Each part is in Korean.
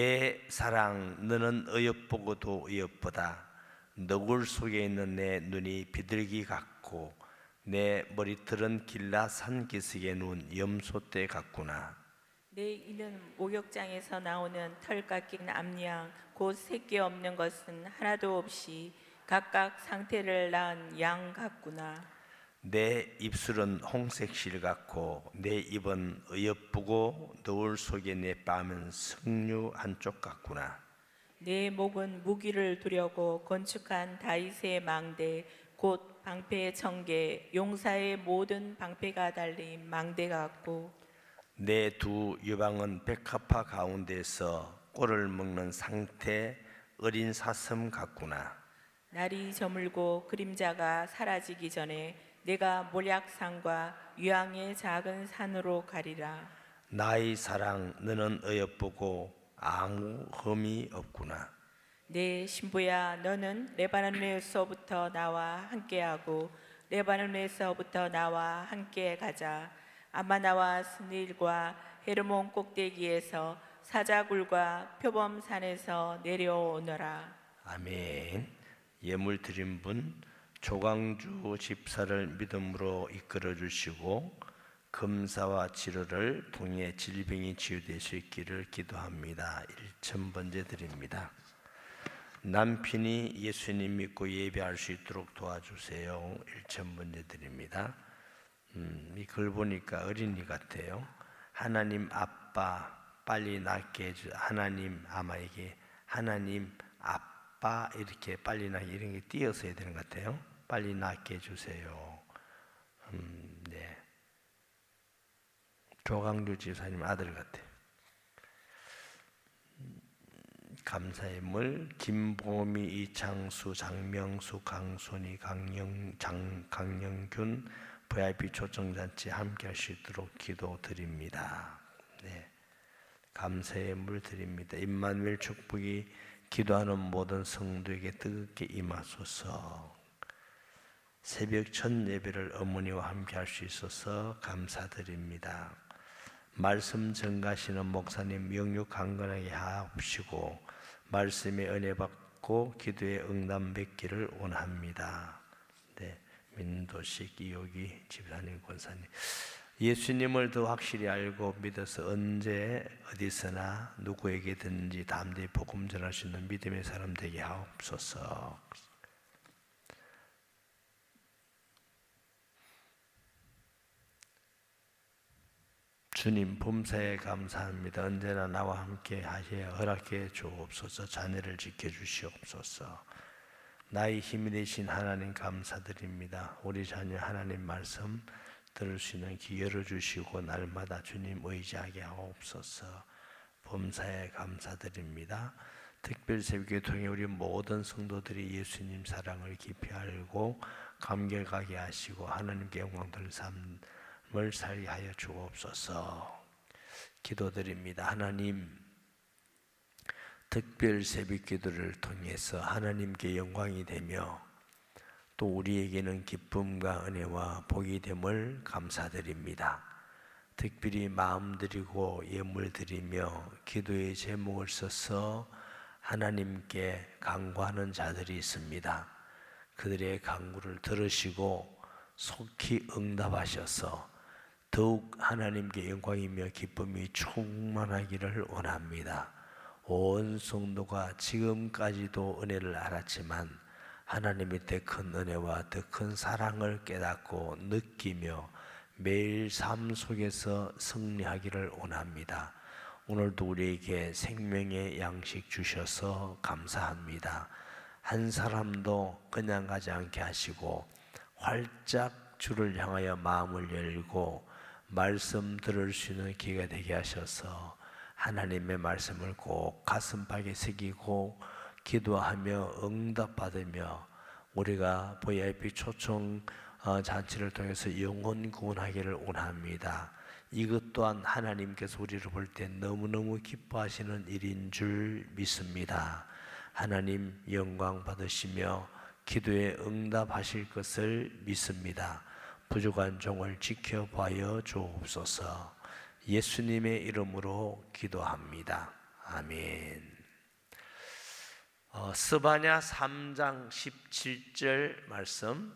내 사랑 너는 어여쁘고도 어여쁘다. 너굴 속에 있는 내 눈이 비둘기 같고 내 머리털은 길라 산기슭에 누운 염소떼 같구나. 내 이는 목욕장에서 나오는 털 깎인 암양 곧 새끼 없는 것은 하나도 없이 각각 상태를 낳은 양 같구나. 내 입술은 홍색 실 같고 내 입은 어여쁘고 너울 속에 내 뺨은 석류 한쪽 같구나. 내 목은 무기를 두려고 건축한 다윗의 망대 곧 방패의 청개 용사의 모든 방패가 달린 망대 같고 내 두 유방은 백합화 가운데서 꼴을 먹는 상태 어린 사슴 같구나. 날이 저물고 그림자가 사라지기 전에 내가 몰약산과 유황의 작은 산으로 가리라. 나의 사랑 너는 어여쁘고 아무 흠이 없구나. 내 신부야 너는 레바논에서부터 나와 함께하고 레바논에서부터 나와 함께 가자. 아마나와 스닐과 헤르몬 꼭대기에서 사자굴과 표범산에서 내려오너라. 아멘. 예물 드린 분 조광주 집사를 믿음으로 이끌어 주시고 금사와 치료를 통해 질병이 치유될 수 있기를 기도합니다. 1000번째 드립니다. 남편이 예수님 믿고 예배할 수 있도록 도와주세요. 1000번째 드립니다. 이 글 보니까 어린이 같아요. 하나님 아빠 빨리 낫게 해주. 하나님 아마 이게 하나님 아빠 이렇게 빨리 낫게 이런 게 띄어서 해야 되는 것 같아요. 빨리 낫게 해주세요. 네. 조강주 집사님 아들 같아요. 감사의 물 김보미, 이창수, 장명수, 강순희, 강영균 VIP 초청잔치 함께 할 수 있도록 기도드립니다. 네. 감사의 물 드립니다. 임마누엘 축복이 기도하는 모든 성도에게 뜨겁게 임하소서. 새벽 첫 예배를 어머니와 함께 할 수 있어서 감사드립니다. 말씀 전가시는 목사님 영육 강건하게 하옵시고 말씀의 은혜 받고 기도의 응답 뵙기를 원합니다. 네, 민도식 이호기 집사님 권사님 예수님을 더 확실히 알고 믿어서 언제 어디서나 누구에게든지 담대히 복음 전할 수 있는 믿음의 사람 되게 하옵소서. 주님 범사에 감사합니다. 언제나 나와 함께 하셔야 허락해 주옵소서. 자녀를 지켜주시옵소서. 나의 힘이 되신 하나님 감사드립니다. 우리 자녀 하나님 말씀 들을 수 있는 귀 열어주시고 날마다 주님 의지하게 하옵소서. 범사에 감사드립니다. 특별새벽에 통해 우리 모든 성도들이 예수님 사랑을 깊이 알고 감격하게 하시고 하나님께 영광 돌릴 삶을 살게 하여 주옵소서. 기도드립니다. 하나님 특별 새벽 기도를 통해서 하나님께 영광이 되며 또 우리에게는 기쁨과 은혜와 복이 됨을 감사드립니다. 특별히 마음 드리고 예물 드리며 기도의 제목을 써서 하나님께 간구하는 자들이 있습니다. 그들의 간구를 들으시고 속히 응답하셔서 더욱 하나님께 영광이며 기쁨이 충만하기를 원합니다. 온 성도가 지금까지도 은혜를 알았지만 하나님의 더 큰 은혜와 더 큰 사랑을 깨닫고 느끼며 매일 삶 속에서 승리하기를 원합니다. 오늘도 우리에게 생명의 양식 주셔서 감사합니다. 한 사람도 그냥 가지 않게 하시고 활짝 주를 향하여 마음을 열고 말씀 들을 수 있는 기회가 되게 하셔서 하나님의 말씀을 꼭 가슴팍에 새기고 기도하며 응답받으며 우리가 VIP 초청 잔치를 통해서 영혼 구원하기를 원합니다. 이것 또한 하나님께서 우리를 볼 때 너무너무 기뻐하시는 일인 줄 믿습니다. 하나님 영광 받으시며 기도에 응답하실 것을 믿습니다. 부족한 종을 지켜봐여 주옵소서. 예수님의 이름으로 기도합니다. 아멘. 스바냐 3장 17절 말씀.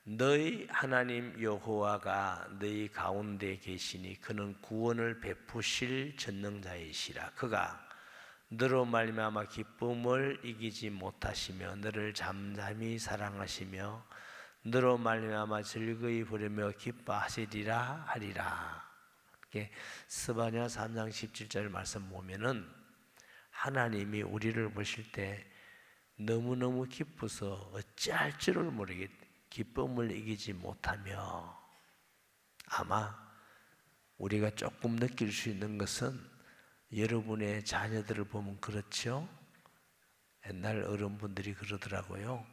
너희 하나님 여호와가 너희 가운데 계시니 그는 구원을 베푸실 전능자이시라. 그가 너로 말미암아 기쁨을 이기지 못하시며 너를 잠잠히 사랑하시며 너로 말미암아 즐거이 부르며 기뻐하시리라 하리라. 이렇게 스바냐 3장 17절 말씀 보면은 하나님이 우리를 보실 때 너무너무 기뻐서 어찌할 줄을 모르게 기쁨을 이기지 못하며, 아마 우리가 조금 느낄 수 있는 것은 여러분의 자녀들을 보면 그렇죠. 옛날 어른분들이 그러더라고요.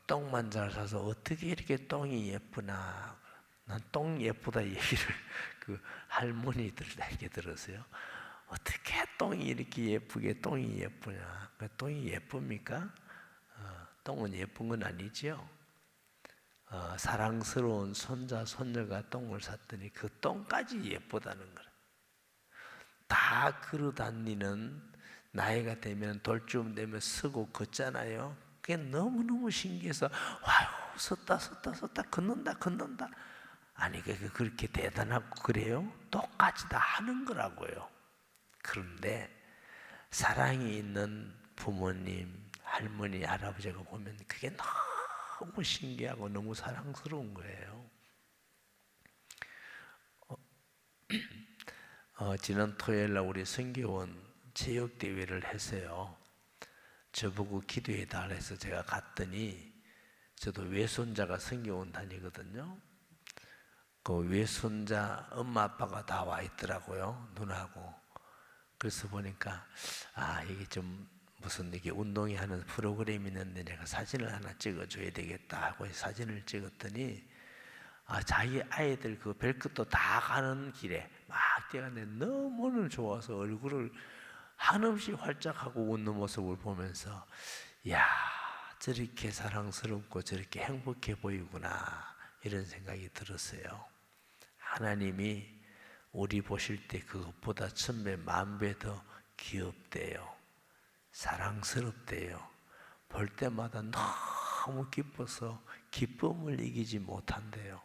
똥만 잘 사서 어떻게 이렇게 똥이 예쁘나. 난 똥 예쁘다 얘기를 그 할머니들에게 들었어요. 어떻게 똥이 이렇게 예쁘게 똥이 예쁘냐. 똥이 예쁩니까? 똥은 예쁜 건 아니죠. 사랑스러운 손자 손녀가 똥을 샀더니 그 똥까지 예쁘다는 거라. 다 걸어다니는 나이가 되면 돌쯤 되면 쓰고 걷잖아요. 그게 너무너무 신기해서 와요 섰다 걷는다. 아니 그렇게 대단하고 그래요? 똑같이 다 하는 거라고요. 그런데 사랑이 있는 부모님, 할머니, 할아버지가 보면 그게 너무 신기하고 너무 사랑스러운 거예요. 지난 토요일 날 우리 선교원 체육대회를 했어요. 저보고 기도해 달라 해서 제가 갔더니, 저도 외손자가 선교원 다니거든요. 그 외손자 엄마 아빠가 다 와 있더라고요. 누나하고. 그래서 보니까 이게 좀 무슨 이게 운동회 하는 프로그램이 있는데 내가 사진을 하나 찍어줘야 되겠다 하고 사진을 찍었더니 자기 아이들 그 별것도 다 가는 길에 막 뛰어가는데 너무너무 좋아서 얼굴을 한없이 활짝하고 웃는 모습을 보면서 야, 저렇게 사랑스럽고 저렇게 행복해 보이구나 이런 생각이 들었어요. 하나님이 우리 보실 때 그것보다 1000배, 10,000배 더 귀엽대요. 사랑스럽대요. 볼 때마다 너무 기뻐서 기쁨을 이기지 못한대요.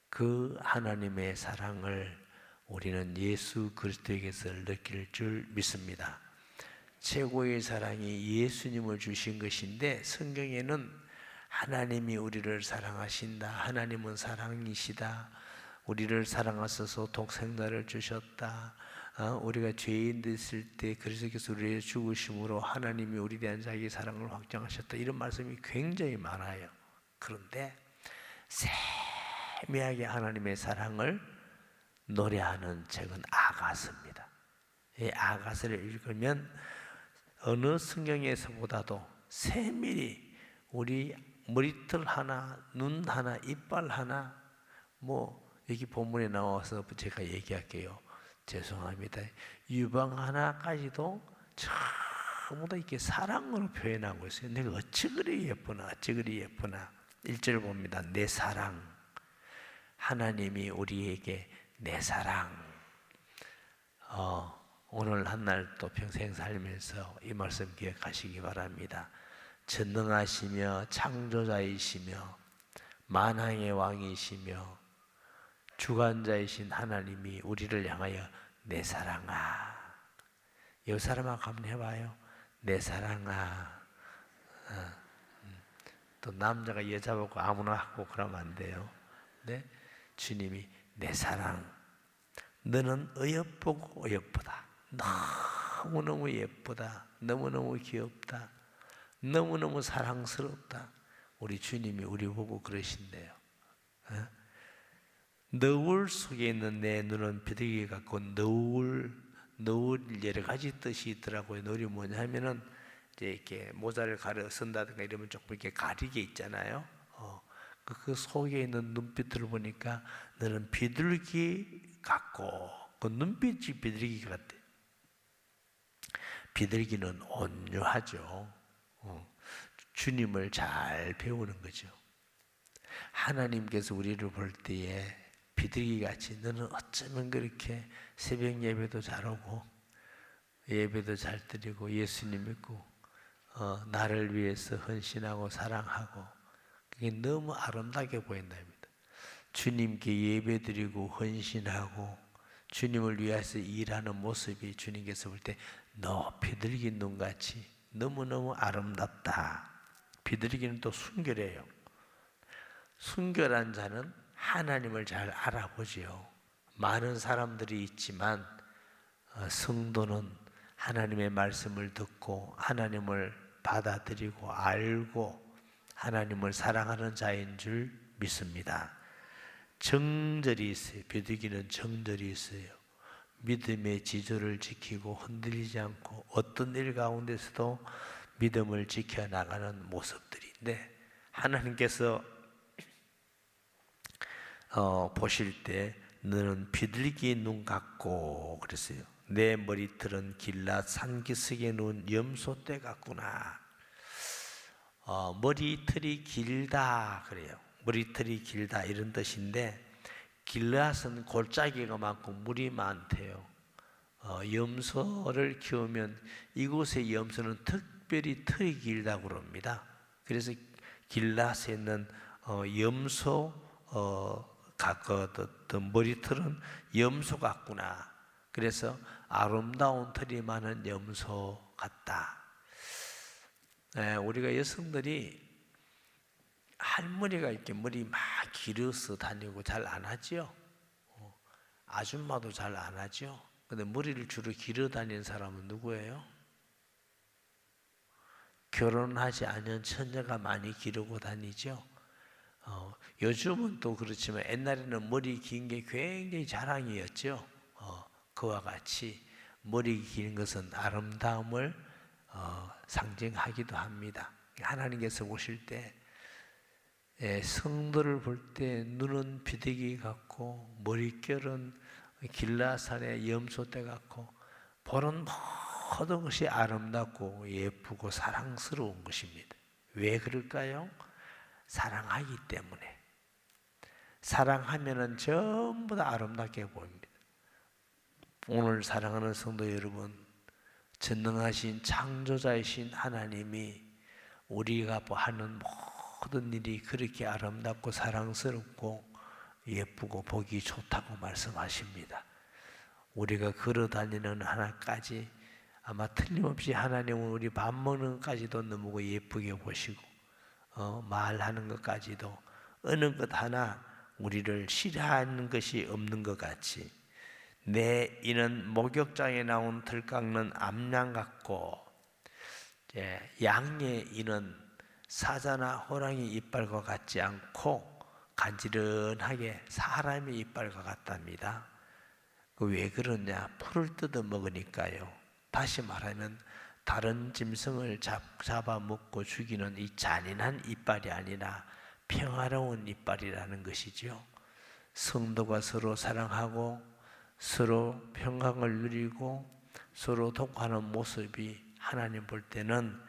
그 하나님의 사랑을 우리는 예수 그리스도에게서 느낄 줄 믿습니다. 최고의 사랑이 예수님을 주신 것인데, 성경에는 하나님이 우리를 사랑하신다, 하나님은 사랑이시다, 우리를 사랑하셔서 독생자를 주셨다, 우리가 죄인 됐을 때 그리스도께서 우리의 죽으심으로 하나님이 우리에 대한 자기 사랑을 확정하셨다, 이런 말씀이 굉장히 많아요. 그런데 세미하게 하나님의 사랑을 노래하는 책은 아가서입니다. 이 아가서를 읽으면 어느 성경에서보다도 세밀히 우리 머리털 하나, 눈 하나, 이빨 하나, 여기 본문에 나와서 제가 얘기할게요. 죄송합니다. 유방 하나까지도 전부 다 이렇게 사랑으로 표현하고 있어요. 내가 어찌 그리 예쁘나, 어찌 그리 예쁘나. 1절 봅니다. 내 사랑. 하나님이 우리에게 내 사랑. 오늘 한날 또 평생 살면서 이 말씀 기억하시기 바랍니다. 전능하시며 창조자이시며 만왕의 왕이시며 주관자이신 하나님이 우리를 향하여 내 사랑아. 이 사람하고 한번 해봐요. 내 사랑아. 또 남자가 여자 보고 아무나 하고 그러면 안 돼요. 네? 주님이 내 사랑. 너는 어여쁘고 어여쁘다. 너무너무 예쁘다. 너무너무 귀엽다. 너무너무 사랑스럽다. 우리 주님이 우리 보고 그러신대요. 너울 속에 있는 내 눈은 비둘기 같고, 너울 여러 가지 뜻이 있더라고요. 너울이 뭐냐 하면은 이제 이렇게 모자를 가려 쓴다든가 이러면 조금 이렇게 가리게 있잖아요. 그 속에 있는 눈빛을 보니까 너는 비둘기 같고, 그 눈빛이 비둘기 같대. 비둘기는 온유하죠. 주님을 잘 배우는 거죠. 하나님께서 우리를 볼 때에 비둘기같이 너는 어쩌면 그렇게 새벽 예배도 잘하고 예배도 잘 드리고 예수님 믿고 나를 위해서 헌신하고 사랑하고 그게 너무 아름답게 보인답니다. 주님께 예배 드리고 헌신하고 주님을 위해서 일하는 모습이 주님께서 볼 때 비둘기 눈같이 너무너무 아름답다. 비둘기는 또 순결해요. 순결한 자는 하나님을 잘 알아보지요. 많은 사람들이 있지만 성도는 하나님의 말씀을 듣고 하나님을 받아들이고 알고 하나님을 사랑하는 자인 줄 믿습니다. 정절이 있어요. 비둘기는 정절이 있어요. 믿음의 지조를 지키고 흔들리지 않고 어떤 일 가운데서도 믿음을 지켜나가는 모습들인데 하나님께서 보실 때 너는 비둘기 눈 같고 그랬어요. 내 머리털은 길랏 산기슭에 누운 염소떼 같구나. 머리털이 길다 그래요. 머리털이 길다 이런 뜻인데 길랏은 골짜기가 많고 물이 많대요. 염소를 키우면 이곳의 염소는 특별히 털이 길다고 그럽니다. 그래서 길랏에 있는 염소 가까웠던 머리털은 염소 같구나. 그래서 아름다운 털이 많은 염소 같다. 우리가 여성들이 할머니가 이렇게 머리 막 길어서 다니고 잘 안 하죠. 아줌마도 잘 안 하죠. 근데 머리를 주로 길어 다니는 사람은 누구예요? 결혼하지 않은 처녀가 많이 기르고 다니죠. 요즘은 또 그렇지만 옛날에는 머리 긴 게 굉장히 자랑이었죠. 그와 같이 머리 긴 것은 아름다움을 상징하기도 합니다. 하나님께서 보실 때 성도를 볼 때 눈은 비둘기 같고 머릿결은 길라산의 염소떼 같고 보는 모든 것이 아름답고 예쁘고 사랑스러운 것입니다. 왜 그럴까요? 사랑하기 때문에. 사랑하면은 전부 다 아름답게 보입니다. 오늘 사랑하는 성도 여러분, 전능하신 창조자이신 하나님이 우리가 하는 모든 일이 그렇게 아름답고 사랑스럽고 예쁘고 보기 좋다고 말씀하십니다. 우리가 걸어다니는 하나까지 아마 틀림없이 하나님은 우리 밥 먹는 것까지도 너무 예쁘게 보시고 말하는 것까지도 어느 것 하나 우리를 싫어하는 것이 없는 것 같이 내 이는 목욕장에 나온 털 깎는 암양 같고 양의 이는 사자나 호랑이 이빨과 같지 않고 간지런하게 사람의 이빨과 같답니다. 왜 그러냐? 풀을 뜯어 먹으니까요. 다시 말하면 다른 짐승을 잡아먹고 죽이는 이 잔인한 이빨이 아니라 평화로운 이빨이라는 것이죠. 성도가 서로 사랑하고 서로 평강을 누리고 서로 독하는 모습이 하나님 볼 때는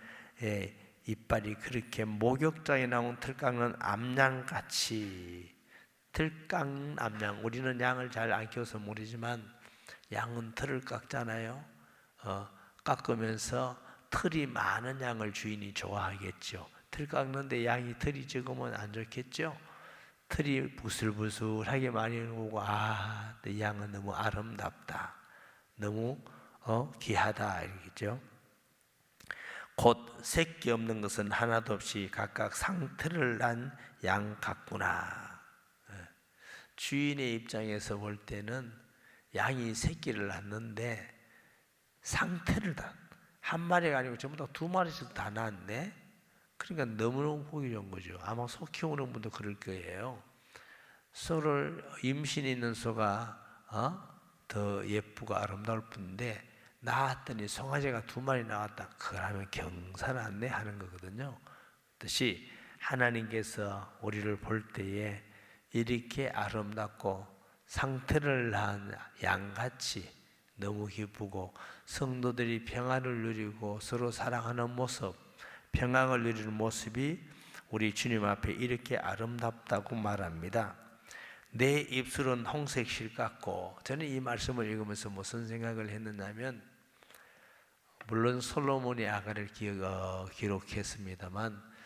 이빨이 그렇게 목욕장에 나온 털 깎는 암양같이 털 깎는 암양, 우리는 양을 잘 안 키워서 모르지만 양은 털을 깎잖아요. 깎으면서 털이 많은 양을 주인이 좋아하겠죠. 털 깎는데 양이 털이 적으면 안 좋겠죠. 털이 부슬부슬하게 많이 오고 내 양은 너무 아름답다, 너무 귀하다 이러겠죠. 곧 새끼 없는 것은 하나도 없이 각각 상태를 난 양 같구나. 주인의 입장에서 볼 때는 양이 새끼를 낳는데 상태를 한 마리가 아니고 전부 다 두 마리씩 다 낳았네. 그러니까 너무너무 보기 좋은 거죠. 아마 소 키우는 분도 그럴 거예요. 소를 임신이 있는 소가 더 예쁘고 아름다울 뿐인데 낳았더니 송아지가 두 마리 나왔다. 그러면 경사났네 하는 거거든요. 뜻이 하나님께서 우리를 볼 때에 이렇게 아름답고 상태를 낳은 양같이 너무 기쁘고 성도들이 평안을 누리고 서로 사랑하는 모습, 평안을 누리는 모습이 우리 주님 앞에 이렇게 아름답다고 말합니다. 내 입술은 홍색 실 같고, 저는 이 말씀을 읽으면서 무슨 생각을 했느냐면 물론 솔로몬이 아가를 기록했습니다만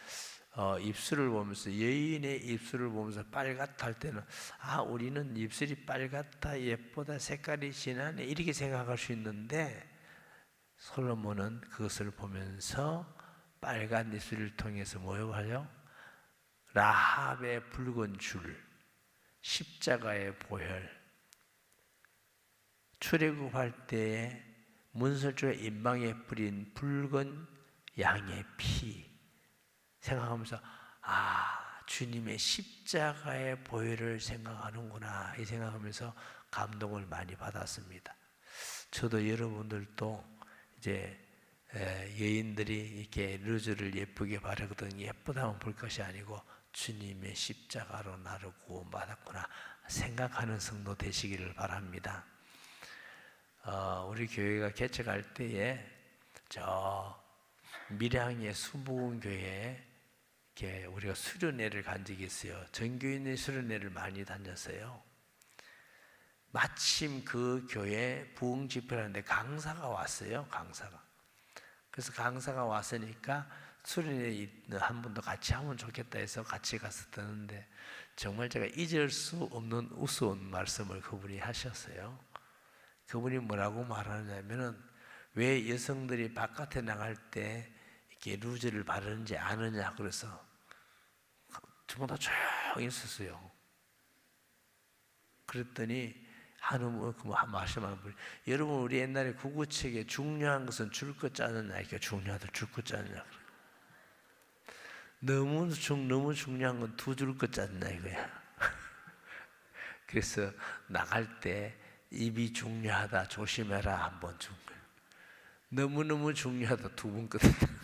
입술을 보면서, 여인의 입술을 보면서 빨갛다 할 때는 우리는 입술이 빨갛다, 예쁘다, 색깔이 진하네 이렇게 생각할 수 있는데, 솔로몬은 그것을 보면서 빨간 입술을 통해서 뭐라고 하죠? 라합의 붉은 줄, 십자가의 보혈, 출애굽할 때에 문설주의 임방에 뿌린 붉은 양의 피 생각하면서 주님의 십자가의 보혈을 생각하는구나 이 생각하면서 감동을 많이 받았습니다. 저도 여러분들도 이제 여인들이 이렇게 루즈를 예쁘게 바르거든 예쁘다만 볼 것이 아니고 주님의 십자가로 나를 구원받았구나 생각하는 성도 되시기를 바랍니다. 우리 교회가 개척할 때에 저 밀양의 수목원교회에 이렇게 우리가 수련회를 간 적이 있어요. 전교인의 수련회를 많이 다녔어요. 마침 그 교회 부흥 집회를 하는데 강사가 왔어요. 그래서 강사가 왔으니까 수련회 한 번도 같이 하면 좋겠다 해서 같이 가서 듣는데 정말 제가 잊을 수 없는 우스운 말씀을 그분이 하셨어요. 그분이 뭐라고 말하냐면은 왜 여성들이 바깥에 나갈 때 이렇게 루즈를 바르는지 아느냐 그래서 전부 다 조용히 있었어요. 그랬더니 한 말씀하는 분이 여러분 우리 옛날에 구구책에 중요한 것은 줄 것 짜느냐 이렇게 중요하다 줄 것 짜느냐 너무 중요한 건 두 줄 것 짜느냐 이거야. 그래서 나갈 때 입이 중요하다 조심해라 한번 준 거예요. 너무너무 중요하다 두 번 끄덕이는 거예요.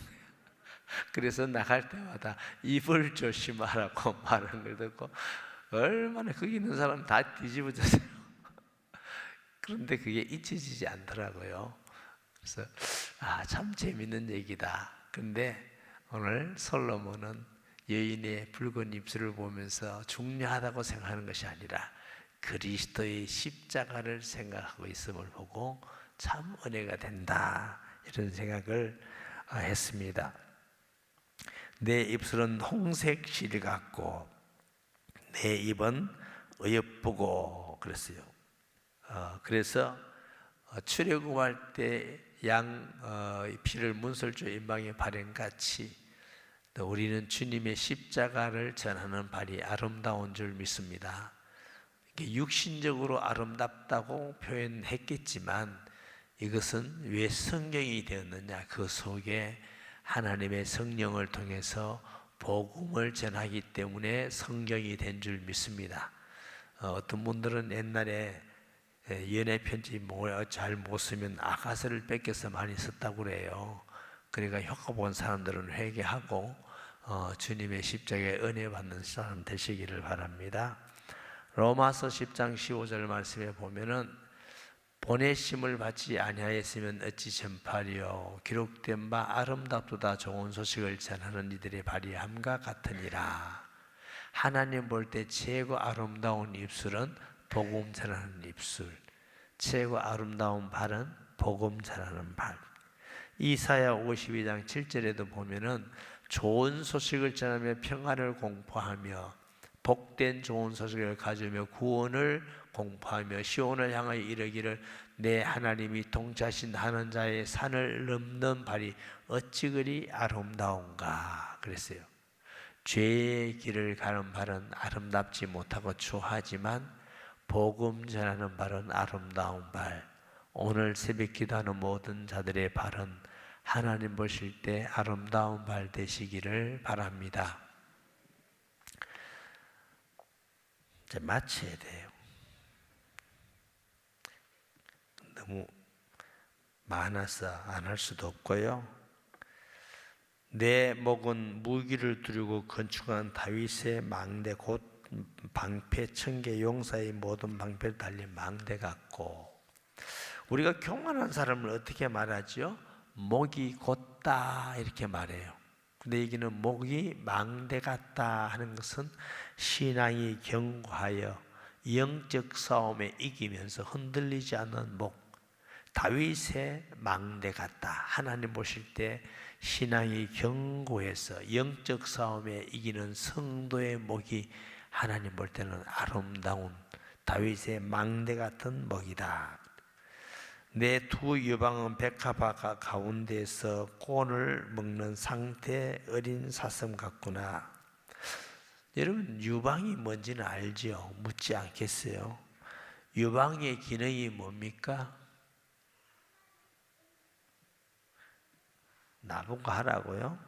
그래서 나갈 때마다 입을 조심하라고 말하는 걸 듣고 얼마나 거기 있는 사람 다 뒤집어졌어요. 그런데 그게 잊혀지지 않더라고요. 그래서 참 재밌는 얘기다. 근데 오늘 솔로몬은 여인의 붉은 입술을 보면서 중요하다고 생각하는 것이 아니라 그리스도의 십자가를 생각하고 있음을 보고 참 은혜가 된다 이런 생각을 했습니다. 내 입술은 홍색 실 같고 내 입은 어여쁘고 그랬어요. 그래서 출애굽할 때 양 피를 문설주 임방에 바른 같이 또 우리는 주님의 십자가를 전하는 발이 아름다운 줄 믿습니다. 육신적으로 아름답다고 표현했겠지만 이것은 왜 성경이 되었느냐, 그 속에 하나님의 성령을 통해서 복음을 전하기 때문에 성경이 된 줄 믿습니다. 어떤 분들은 옛날에 연애 편지 잘 못 쓰면 아가서를 뺏겨서 많이 썼다고 그래요. 그러니까 효과 본 사람들은 회개하고 주님의 십자가에 은혜 받는 사람 되시기를 바랍니다. 로마서 10장 15절 말씀에 보면은 보내심을 받지 아니하였으면 어찌 전파리요 기록된 바 아름답도다 좋은 소식을 전하는 이들의 발이 함과 같으니라. 하나님 볼 때 최고 아름다운 입술은 복음 전하는 입술, 최고 아름다운 발은 복음 전하는 발. 이사야 52장 7절에도 보면은 좋은 소식을 전하며 평안을 공포하며 복된 좋은 소식을 가지며 구원을 공포하며 시온을 향하여 이르기를 내 하나님이 동자신 하는 자의 산을 넘는 발이 어찌 그리 아름다운가 그랬어요. 죄의 길을 가는 발은 아름답지 못하고 추하지만 복음 전하는 발은 아름다운 발. 오늘 새벽 기도하는 모든 자들의 발은 하나님 보실 때 아름다운 발 되시기를 바랍니다. 이제 마쳐야 돼요. 너무 많아서 안 할 수도 없고요. 내 목은 무기를 두르고 건축한 다윗의 망대 곧 방패 천개 용사의 모든 방패를 달린 망대 같고, 우리가 교만한 사람을 어떻게 말하죠? 목이 곧다 이렇게 말해요. 근데 여기는 목이 망대 같다 하는 것은 신앙이 견고하여 영적 싸움에 이기면서 흔들리지 않는 목, 다윗의 망대 같다. 하나님 보실 때 신앙이 견고해서 영적 싸움에 이기는 성도의 목이 하나님 볼 때는 아름다운 다윗의 망대 같은 목이다. 내 두 유방은 백합화 가운데서 꼴을 먹는 상태 어린 사슴 같구나. 여러분 유방이 뭔지는 알죠? 묻지 않겠어요? 유방의 기능이 뭡니까? 나보고 하라고요?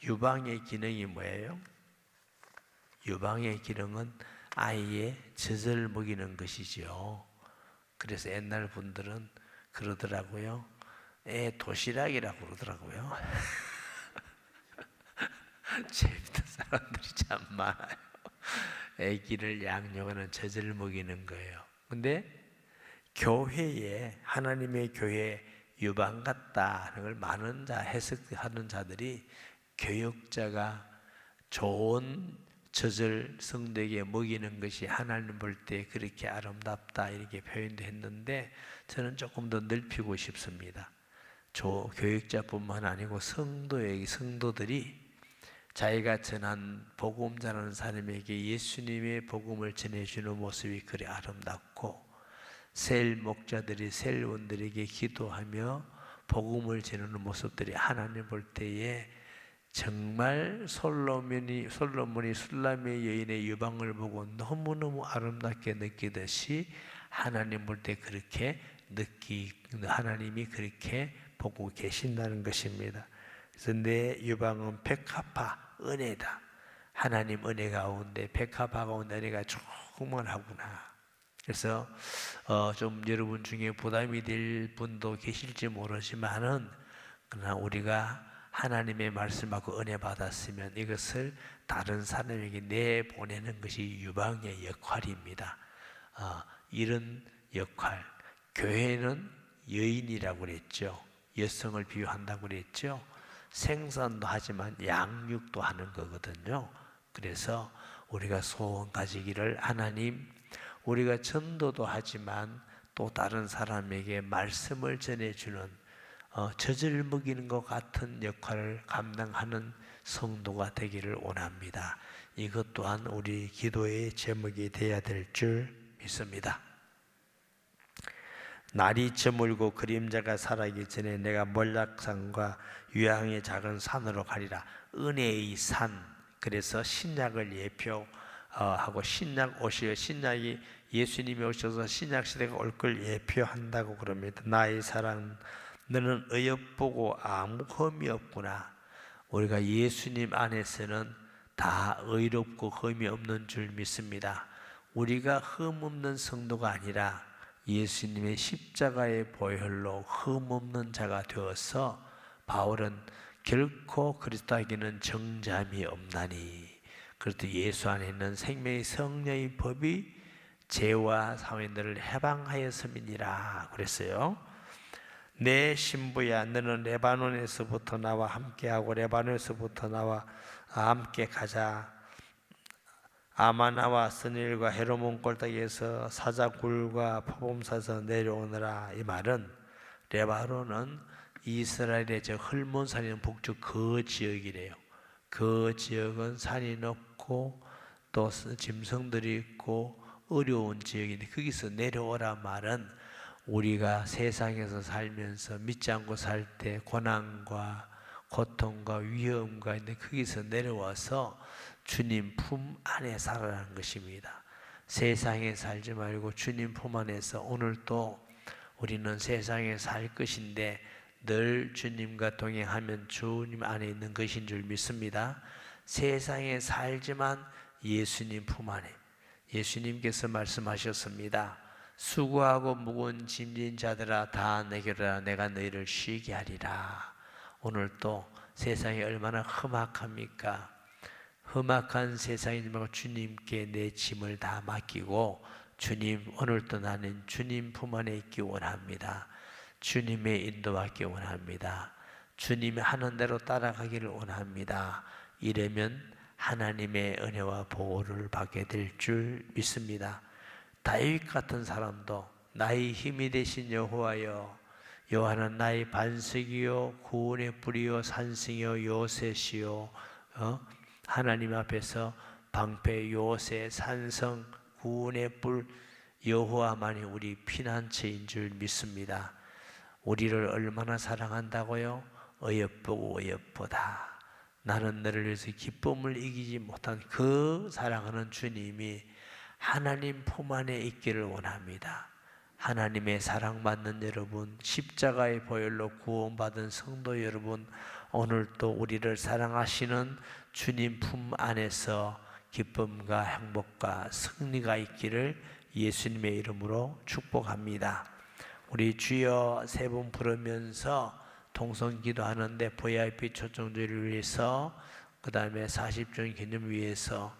유방의 기능이 뭐예요? 유방의 기능은 아이의 젖을 먹이는 것이죠. 그래서 옛날 분들은 그러더라고요. 애 도시락이라고 그러더라고요. 재밌는 사람들이 참 많아요. 애기를 양육하는 젖을 먹이는 거예요. 근데 교회에 하나님의 교회 유방 같다 하는 걸 많은 해석하는 자들이 교육자가 좋은 젖을 성도에게 먹이는 것이 하나님 볼 때 그렇게 아름답다 이렇게 표현도 했는데 저는 조금 더 넓히고 싶습니다. 교육자뿐만 아니고 성도들이 자기가 전한 복음 전하는 사람에게 예수님의 복음을 전해주는 모습이 그리 아름답고 셀 목자들이 셀원들에게 기도하며 복음을 전하는 모습들이 하나님 볼 때에 정말 솔로몬이 술람의 여인의 유방을 보고 너무너무 아름답게 느끼듯이 하나님 볼 때 그렇게 하나님이 그렇게 보고 계신다는 것입니다. 그래서 내 유방은 백합화 은혜다. 하나님 은혜 가운데 백합화 가운데 은혜가 충만하구나. 그래서 좀 여러분 중에 부담이 될 분도 계실지 모르지만은 그러나 우리가 하나님의 말씀하고 은혜 받았으면 이것을 다른 사람에게 내보내는 것이 유방의 역할입니다. 이런 역할, 교회는 여인이라고 그랬죠. 여성을 비유한다고 그랬죠. 생산도 하지만 양육도 하는 거거든요. 그래서 우리가 소원 가지기를 하나님, 우리가 전도도 하지만 또 다른 사람에게 말씀을 전해주는 젖을 먹이는 것 같은 역할을 감당하는 성도가 되기를 원합니다. 이것 또한 우리 기도의 제목이 되어야 될 줄 믿습니다. 날이 저물고 그림자가 사라지기 전에 내가 몰락산과 유황의 작은 산으로 가리라. 은혜의 산. 그래서 신약을 예표하고 신약 오시어 신약이 예수님이 오셔서 신약 시대가 올 걸 예표한다고 그럽니다. 나의 사랑 너는 어여쁘고 아무 흠이 없구나. 우리가 예수님 안에서는 다 의롭고 흠이 없는 줄 믿습니다. 우리가 흠 없는 성도가 아니라 예수님의 십자가의 보혈로 흠 없는 자가 되어서 바울은 결코 그리스도에게는 정잠이 없나니 그렇듯 예수 안에 있는 생명의 성령의 법이 죄와 사회들을 해방하였음이니라 그랬어요. 내 신부야 너는 레바논에서부터 나와 함께하고 레바논에서부터 나와 함께 가자. 아마나와 스닐과 헤르몬 골짜기에서 사자굴과 포범사에서 내려오느라. 이 말은 레바논은 이스라엘의 저 헐몬산이라는 북쪽 그 지역이래요. 그 지역은 산이 높고 또 짐승들이 있고 어려운 지역인데 거기서 내려오라 말은 우리가 세상에서 살면서 믿지 않고 살 때 고난과 고통과 위험과 있는데 거기서 내려와서 주님 품 안에 살아라는 것입니다. 세상에 살지 말고 주님 품 안에서 오늘도 우리는 세상에 살 것인데 늘 주님과 동행하면 주님 안에 있는 것인 줄 믿습니다. 세상에 살지만 예수님 품 안에 예수님께서 말씀하셨습니다. 수고하고 무거운 짐진 자들아 다 내게로 오라 내가 너희를 쉬게 하리라. 오늘도 세상이 얼마나 험악합니까? 험악한 세상이지만 주님께 내 짐을 다 맡기고 주님 오늘도 나는 주님 품 안에 있기 원합니다. 주님의 인도받기 원합니다. 주님이 하는 대로 따라가기를 원합니다. 이러면 하나님의 은혜와 보호를 받게 될 줄 믿습니다. 다윗 같은 사람도 나의 힘이 되신 여호와여 여호와는 나의 반석이요 구원의 뿌리요 산성이요 요새시요. 하나님 앞에서 방패, 요새, 산성, 구원의 뿔 여호와만이 우리 피난처인 줄 믿습니다. 우리를 얼마나 사랑한다고요? 어여쁘고 어여쁘다. 나는 너를 위해서 기쁨을 이기지 못한 그 사랑하는 주님이 하나님 품 안에 있기를 원합니다. 하나님의 사랑받는 여러분, 십자가의 보혈로 구원받은 성도 여러분, 오늘도 우리를 사랑하시는 주님 품 안에서 기쁨과 행복과 승리가 있기를 예수님의 이름으로 축복합니다. 우리 주여 세 번 부르면서 통성 기도하는데 VIP 초청주를 위해서, 그 다음에 40주년 기념 위해서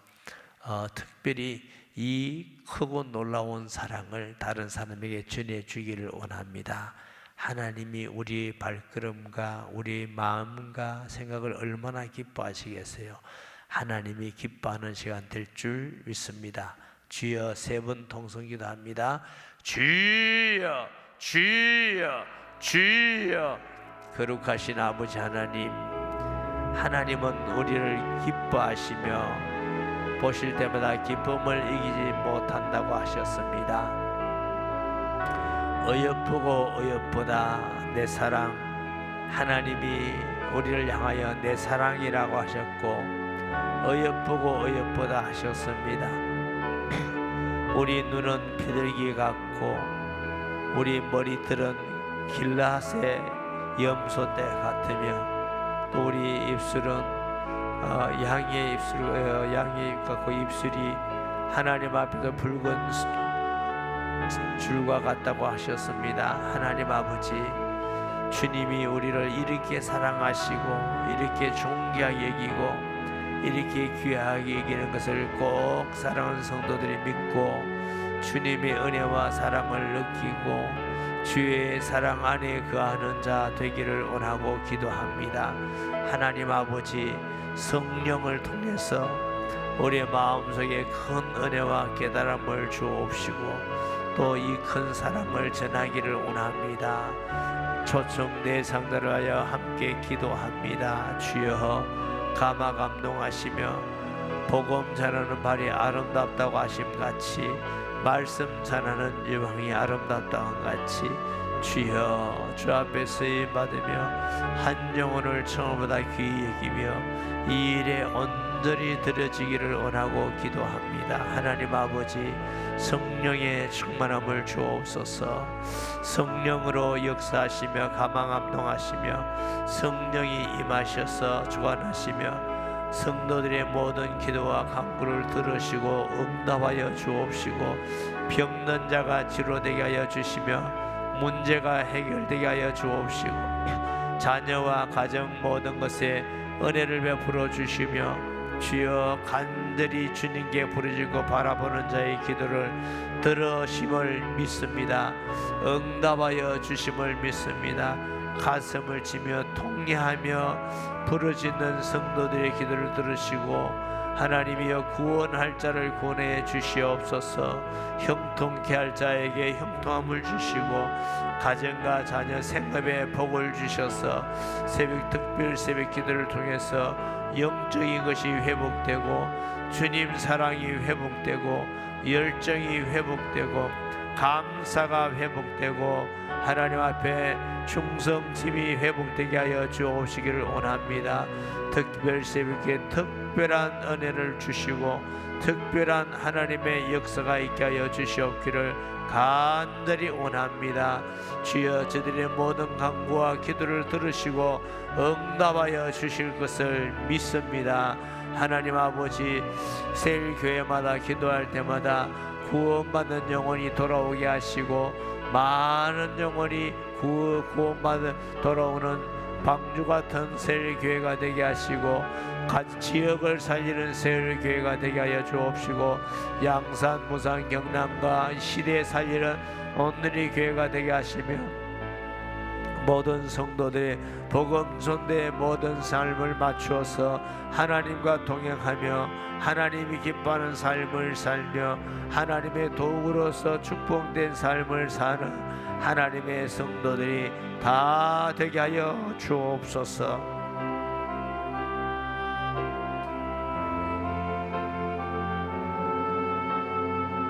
특별히 이 크고 놀라운 사랑을 다른 사람에게 전해주기를 원합니다. 하나님이 우리의 발걸음과 우리의 마음과 생각을 얼마나 기뻐하시겠어요? 하나님이 기뻐하는 시간 될 줄 믿습니다. 주여 세 번 통성 기도합니다. 주여 주여 주여. 거룩하신 아버지 하나님, 하나님은 우리를 기뻐하시며 보실 때마다 기쁨을 이기지 못한다고 하셨습니다. 어여쁘고 어여쁘다 내 사랑. 하나님이 우리를 향하여 내 사랑이라고 하셨고 어여쁘고 어여쁘다 하셨습니다. 우리 눈은 비둘기 같고 우리 머리들은 길라앗의 염소떼 같으며 또 우리 입술은 양의 입술, 양이 같고 입술이 하나님 앞에서 붉은 줄과 같다고 하셨습니다. 하나님 아버지, 주님이 우리를 이렇게 사랑하시고 이렇게 존귀하게 여기고 이렇게 귀하게 여기는 것을 꼭 사랑하는 성도들이 믿고 주님의 은혜와 사랑을 느끼고 주의 사랑 안에 거하는 자 되기를 원하고 기도합니다. 하나님 아버지, 성령을 통해서 우리의 마음속에 큰 은혜와 깨달음을 주옵시고 또 이 큰 사랑을 전하기를 원합니다. 초청 대상들을 하여 함께 기도합니다. 주여, 감화 감동하시며 복음 전하는 발이 아름답다고 하심같이 말씀 전하는 여왕이 아름답다는 같이 주여, 주 앞에 쓰임 받으며 한 영혼을 처음보다 귀히 여기며 이 일에 온전히 드려지기를 원하고 기도합니다. 하나님 아버지, 성령의 충만함을 주옵소서. 성령으로 역사하시며 감화감동하시며 성령이 임하셔서 주관하시며 성도들의 모든 기도와 간구를 들으시고 응답하여 주옵시고 병든 자가 치료되게 하여 주시며 문제가 해결되게 하여 주옵시고 자녀와 가정 모든 것에 은혜를 베풀어 주시며 주여, 간절히 주님께 부르짖고 바라보는 자의 기도를 들으심을 믿습니다. 응답하여 주심을 믿습니다. 가슴을 치며 통회하며 부르짖는 성도들의 기도를 들으시고 하나님이여, 구원할 자를 구원해 주시옵소서. 형통케 할 자에게 형통함을 주시고 가정과 자녀 생업에 복을 주셔서 특별 새벽 기도를 통해서 영적인 것이 회복되고 주님 사랑이 회복되고 열정이 회복되고 감사가 회복되고 하나님 앞에 충성심이 회복되게 하여 주옵시기를 원합니다. 특별 새벽에 특별한 은혜를 주시고 특별한 하나님의 역사가 있게 하여 주시옵기를 간절히 원합니다. 주여, 저들의 모든 간구와 기도를 들으시고 응답하여 주실 것을 믿습니다. 하나님 아버지, 세일교회마다 기도할 때마다 구원받는 영혼이 돌아오게 하시고 많은 영혼이 구원받아 돌아오는 방주같은 세일교회가 되게 하시고 지역을 살리는 세일교회가 되게 하여 주옵시고 양산, 무산, 경남과 시대 살리는 온누리 교회가 되게 하시며 모든 성도들의 복음 전대의 모든 삶을 맞추어서 하나님과 동행하며 하나님이 기뻐하는 삶을 살며 하나님의 도구로서 축복된 삶을 사는 하나님의 성도들이 다 되게 하여 주옵소서.